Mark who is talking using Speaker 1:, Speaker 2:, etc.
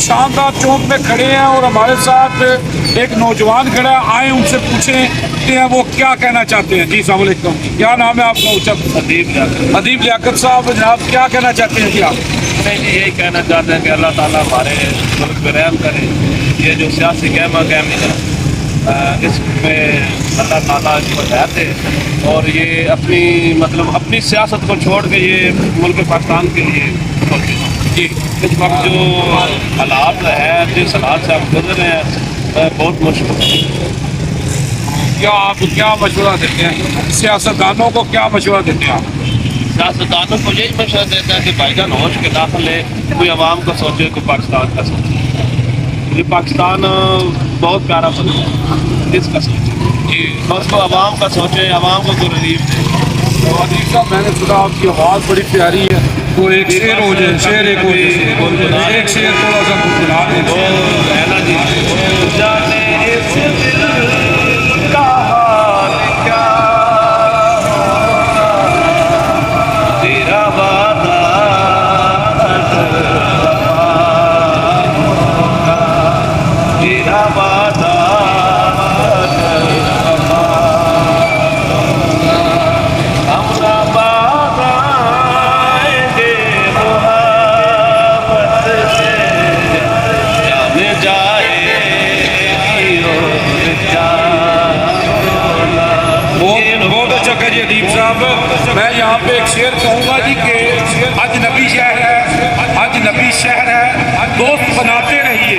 Speaker 1: شاندار چوک میں کھڑے ہیں اور ہمارے ساتھ ایک نوجوان کھڑا ہے، آئیں ان سے پوچھیں کہ وہ کیا کہنا چاہتے ہیں۔ جی السلام علیکم، کیا نام ہے آپ کا؟ ادیب لیاقت صاحب، جناب کیا کہنا چاہتے ہیں جی آپ؟
Speaker 2: یہی کہنا چاہتے ہیں کہ اللہ تعالیٰ ہمارے ملک پہ رحم کرے۔ یہ جو سیاسی گہما گہمی ہے اس میں اللہ تعالیٰ کی ہدایت ہے، اور یہ اپنی سیاست کو چھوڑ کے یہ ملک پاکستان کے لیے سوچے۔ جی اس وقت جو حالات ہے، جس حالات سے ہم گزر رہے ہیں، بہت مشکل ہے۔
Speaker 1: کیا آپ کیا مشورہ دیتے ہیں سیاستدانوں کو، کیا مشورہ دیتے ہیں آپ؟
Speaker 2: سیاستدانوں کو یہی مشورہ دیتا ہے کہ بھائی جان ہوش کے داخل ہے، کوئی عوام کا سوچے، کوئی پاکستان کا سوچے۔ یہ پاکستان بہت پیارا ملک ہے، اس کا سوچے جی، بس کو عوام کا سوچے، عوام کو ریلیف دے۔
Speaker 1: تو ادیب صاحب، میں نے سنا آپ کی آواز بڑی پیاری ہے، تو ایک شعر ہو جائے، شعر ایک ہو جائے، ایک شعر تھوڑا سا گنگنا دیں۔
Speaker 2: ہے نا جی، جانے اس دل کا حال کیا، تیرا وعدہ تیرا وعدہ ہمارا بات آئیں گے محبت سے، جانے جائے گی اور
Speaker 1: بہت اچھا کہا جی ادیب صاحب۔ میں یہاں پہ ایک شعر کہوں گا جی کہ اجنبی شہر ہے، اجنبی شہر ہے، دوست بناتے رہیے،